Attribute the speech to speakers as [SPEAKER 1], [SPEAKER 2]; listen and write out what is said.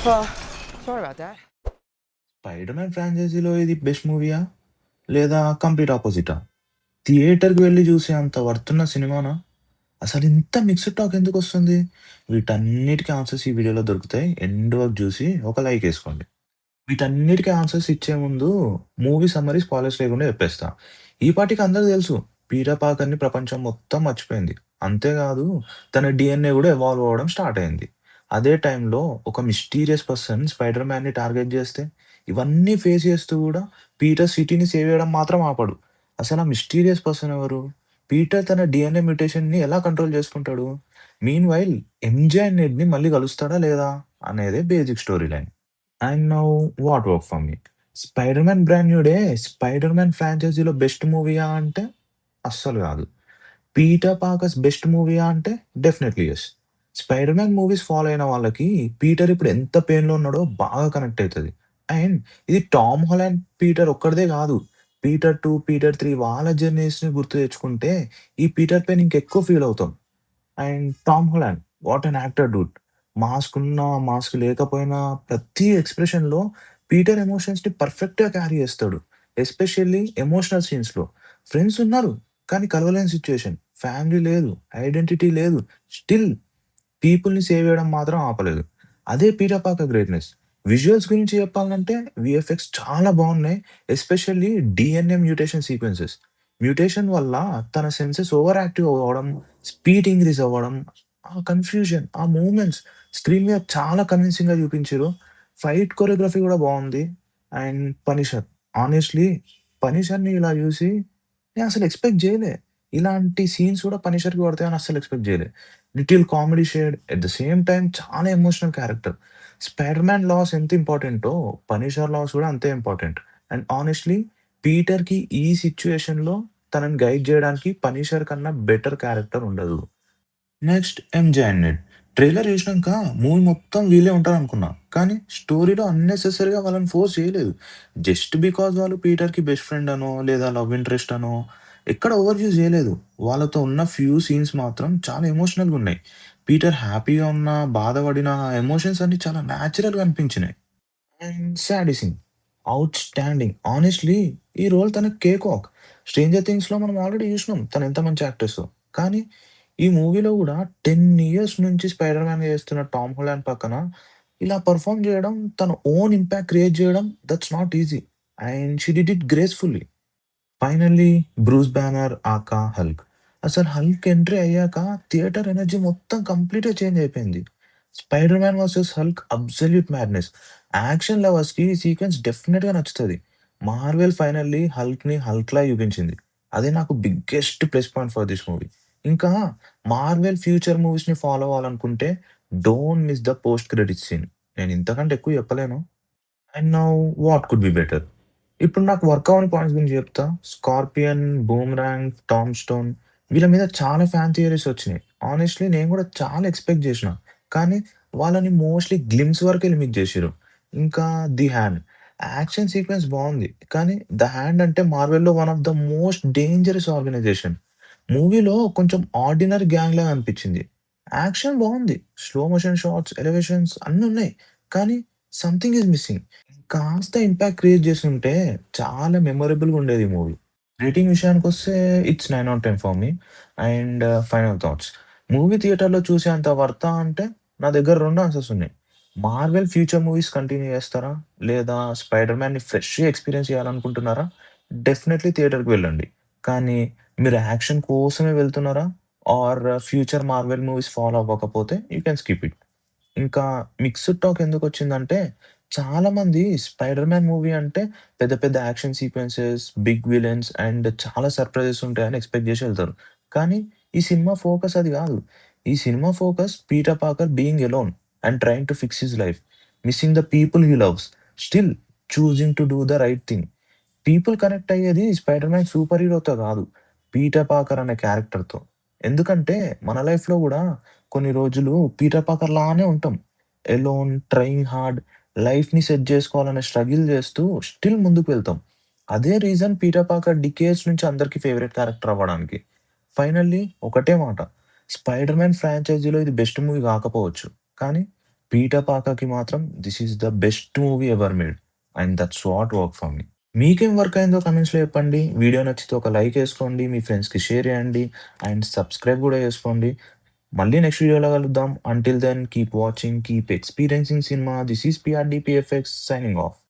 [SPEAKER 1] Oh, sorry about that.
[SPEAKER 2] 'Spider Man' ఫ్రాంచైజీలో ఇది best మూవీయా? లేదా కంప్లీట్ అపోజిటా? థియేటర్‌కి వెళ్లి చూసే అంత వర్తున్న సినిమానా? అసలింత మిక్స్డ్ టాక్ ఎందుకొస్తుంది? వీటన్నిటికి ఆన్సర్స్ ఈ వీడియోలో దొరుకుతాయి. ఎండ్ వరకు జూసి ఒక లైక్ ఏసుకోండి. వీటన్నిటికి ఆన్సర్స్ ఇచ్చే ముందు మూవీ సమ్మరీ స్పాయిలర్స్ లేకుండా చెప్పేస్తా. ఈ పాటికి అందరికి తెలుసు. పీటర్ పాకర్‌ని ప్రపంచం మొత్తం మర్చిపోయింది. అంతేకాదు తన డీఎన్ఏ గూడా ఎవాల్వ్ అవ్వడం స్టార్ట్ అయింది. అదే టైంలో ఒక మిస్టీరియస్ పర్సన్ స్పైడర్ మ్యాన్‌ని టార్గెట్ జేస్తే, ఇవన్నీ ఫేస్ చేస్తూ గూడా పీటర్ సిటీని సేవ్ చేయడం మాత్రం ఆపడు. అసలు ఆ మిస్టీరియస్ పర్సన్ ఎవరు? పీటర్ తన డీఎన్ఏ మ్యుటేషన్‌ని ఎలా కంట్రోల్ చేసుకుంటాడు? మీన్‌వైల్ ఎంజే అండ్ నెడ్‌ని మళ్ళీ కలుస్తాడా లేదా? అనేదే basic story line. And now what work for me. 'Spider Man brand new day' 'Spider Man' ఫ్రాంచైజీలో బెస్ట్ మూవీయా అంటే అస్సలు గాదు. 'పీటర్ పాకర్స్' బెస్ట్ మూవీయా అంటే definitely yes. 'Spider Man' movies follow అయిన వాళ్ళకి పీటర్ ఇప్పుడు ఎంత పెయిన్‌లో ఉన్నాడో బాగా కనెక్ట్ అయితది. అండ్ ఇది టామ్ హాలండ్ పీటర్ ఒక్కడిదే గాదు. పీటర్ 2, పీటర్ 3 వాళ్ళ జర్నీస్‌ని గుర్తు తెచ్చుకుంటే ఈ పీటర్ పెయిన్ ఇంకెక్కువ ఫీల్ అవుతాం. And Tom Holland what an actor dude. Mask ఉన్నా, మాస్క్ లేకపోయినా ప్రతి ఎక్స్‌ప్రెషన్‌లో పీటర్ ఎమోషన్స్‌ని పర్ఫెక్ట్‌గా క్యారీ చేస్తాడు. Especially emotional సీన్స్‌లో. ఫ్రెండ్స్ ఉన్నారు, కానీ కలవలేని సిట్యుయేషన్. ఫ్యామిలీ లేదు, ఐడెంటిటీ లేదు. స్టిల్ పీపుల్‌ని సేవ్ చేయడం మాత్రం ఆపలేదు. అదే పీటర్ పాకర్ గ్రేట్‌నెస్. విజువల్స్ గురించి చెప్పాలంటే వీఎఫ్ఎక్స్ చాలా బాగున్నాయి. Especially DNA mutation sequences. Mutation వల్ల తన సెన్సెస్ ఓవర్ యాక్టివ్ అవ్వడం, స్పీడ్ ఇంక్రీజ్ అవ్వడం, ఆ కన్‌ఫ్యూజన్, ఆ మూవ్‌మెంట్స్ స్క్రీన్ మీద చాలా కన్విన్సింగ్‌గా చూపించిర్రు. ఫైట్ కొరియోగ్రఫీ కూడా బావుంది. అండ్ 'పనిషర్' హానెస్ట్‌లీ 'పనిషర్‌ని' ఇలా చూసి నేనసలు ఎక్స్‌పెక్ట్ జేయలే. ఇలాంటి సీన్స్ కూడా 'పనిషర్‌కి' పడతాయని అస్సలు ఎక్స్‌పెక్ట్ జేయలే. Little comedy shade at the same time చాలా emotional character. 'Spider Man' loss ఎంత ఇంపార్టెంటో 'పనిషర్' లాస్ కూడా అంతే ఇంపార్టెంట్. అండ్ హానెస్ట్‌లీ పీటర్‌కి ఈ సిట్యుయేషన్‌లో తనని గైడ్ జేయడానికి 'పనిషర్' కన్నా బెటర్ క్యారెక్టర్ ఉండదు. Next 'MJ and Ned.' Trailer చూసినంక మూవీ మొత్తం వీళ్ళే ఉంటారనుకున్నా. కానీ స్టోరీలో అన్నెసెసరీగా వాళ్ళని ఫోర్స్ చేయలేదు. జస్ట్ బికాజ్ వాళ్ళు పీటర్‌కి బెస్ట్ ఫ్రెండ్ అనో, లేదా లవ్ ఇంట్రెస్ట్ అనో ఎక్కడ ఓవర్ యూజ్ చేయలేదు. వాళ్ళతో ఉన్న ఫ్యూ సీన్స్ మాత్రం చాలా ఎమోషనల్‌గా ఉన్నాయి. పీటర్ హ్యాపీగా ఉన్నా, బాధపడినా ఆ ఎమోషన్స్ అన్నీ చాలా న్యాచురల్‌గా అనిపించినాయి. And Sadie Sink outstanding. Honestly ఈ రోల్ తనకి కేక్ వాక్. 'స్ట్రేంజర్ థింగ్స్‌లో' మనం ఆల్రెడీ చూసినాం తను ఎంత మంచి యాక్ట్రెసో. కానీ ఈ మూవీలో గూడా 10 ఇయర్స్ నుంచి స్పైడర్ మ్యాన్‌గా చేస్తున్న టామ్ హాలండ్ పక్కన ఇలా పెర్ఫార్మ్ చేయడం, తన ఓన్ ఇంపాక్ట్ క్రియేట్ చేయడం that's not easy. And she did it gracefully. Finally 'Bruce Banner' aka 'Hulk'. అసలు 'హల్క్' ఎంట్రీ అయ్యాక థియేటర్ ఎనర్జీ మొత్తం కంప్లీట్‌గా చేంజ్ అయిపోయింది. 'Spider Man versus Hulk' absolute madness. Action లవర్స్‌కి ఈ సీక్వెన్స్ డెఫినిట్‌గా నచ్చుతది. మార్వెల్ ఫైనల్లీ హల్క్‌ని హల్క్‌లా చూపించింది. అదే నాకు biggest plus point for this movie. ఇంకా మార్వెల్ ఫ్యూచర్ మూవీస్‌ని ఫాలో అవ్వాలనుకుంటే don't miss the post credits scene. నేను ఇంతకంటే ఎక్కువ చెప్పలేను. And now what could be better? ఇప్పుడు నాకు వర్క్ అవ్వని పాయింట్స్ గురించి చెప్తా. 'స్కార్పియన్', 'బూమరాంగ్', 'టామ్ స్టోన్' వీళ్ళ మీద చాలా ఫ్యాన్ థియరీస్ వచ్చినాయి. హానెస్ట్‌లీ నేను కూడా చాలా ఎక్స్‌పెక్ట్ చేషినా. కానీ వాళ్ళని మోస్ట్‌లీ గ్లింప్స్ వరకే లిమిట్ జేషిర్రు. ఇంకా 'ది హ్యాండ్' యాక్షన్ సీక్వెన్స్ బావుంది. కానీ 'ద హ్యాండ్' అంటే మార్వెల్‌లో one of the most dangerous organization. మూవీలో కొంచెం ఆర్డినరీ గ్యాంగ్‌లాగా అనిపిచ్చింది. యాక్షన్ బావుంది. స్లో మోషన్ షాట్స్, ఎలివేషన్స్ అన్నీ ఉన్నాయి. కానీ సంథింగ్ ఈస్ మిస్సింగ్. కాస్త ఇంపాక్ట్ క్రియేట్ చేసుంటే చాలా మెమరబుల్‌గా ఉండేది ఈ మూవీ. రేటింగ్ విషయానికొస్తే it's 9/10 for me. And final thoughts. Movie థియేటర్‌లో చూసేంత వర్తా అంటే నా దగ్గర 2 ఆన్సర్స్ ఉన్నాయి. మార్వెల్ ఫ్యూచర్ మూవీస్ కంటిన్యూ చేస్తారా? లేదా స్పైడర్ మ్యాన్‌ని ఫ్రెష్‌గా ఎక్స్‌పీరియన్స్ చేయాలనుకుంటున్నారా? డెఫినైట్‌లీ థియేటర్‌కి వెళ్ళండి. కానీ మీరు యాక్షన్ కోసమే వెళ్తున్నారా? Or future Marvel movies follow అవ్వకపోతే యూ కెన్ స్కిప్ ఇట్. ఇంకా మిక్స్డ్ టాక్ ఎందుకొచ్చిందంటే, చాలామంది 'స్పైడర్ మ్యాన్' మూవీ అంటే పెద్ద పెద్ద action sequences, big villains and చాలా సర్ప్రైజెస్ ఉంటాయని ఎక్స్‌పెక్ట్ జేసి ఎళ్తారు. కానీ ఈ సినిమా ఫోకస్ అది గాదు. ఈ cinema focus Peter Parker being alone and trying to fix his life. Missing the people he loves. Still choosing to do the right thing. People connect అయ్యేది 'స్పైడర్ మ్యాన్' సూపర్ హీరోతో గాదు. Peter పాకర్ అనే క్యారెక్టర్‌తో. ఎందుకంటే మన లైఫ్‌లో గూడా కొన్ని రోజులు పీటర్ పాకర్ లానే ఉంటాం. ఎలోన్, ట్రైయింగ్ హార్డ్, లైఫ్‌ని సెట్ జేసుకోవాలనే స్ట్రగుల్ జేస్తూ స్టిల్ ముందుకు వెళ్తాం. అదే రీజన్ పీటర్ పాకర్ డికేడ్స్ నుంచి అందరికి ఫేవరెట్ క్యారెక్టర్ అవ్వడానికి. ఫైనల్లీ ఒకటే మాట. 'స్పైడర్ మ్యాన్' ఫ్రాంచైజీలో ఇది బెస్ట్ మూవీ గాకపోవచ్చు. కానీ పీటర్ పార్కర్‌కి మాత్రం this is the best movie ever made and that's what work for మీ. మీకేం వర్క్ అయిందో కామెంట్స్‌లో చెప్పండి. వీడియో నచ్చితే ఒక లైక్ ఏసుకోండి. మీ ఫ్రెండ్స్‌కి షేర్ చేయండి. అండ్ సబ్స్క్రైబ్ గూడా చేసుకోండి. మళ్ళీ నెక్స్ట్ వీడియోలో కలుద్దాం. Until then keep watching, keep experiencing cinema. This is PRDPFX signing of.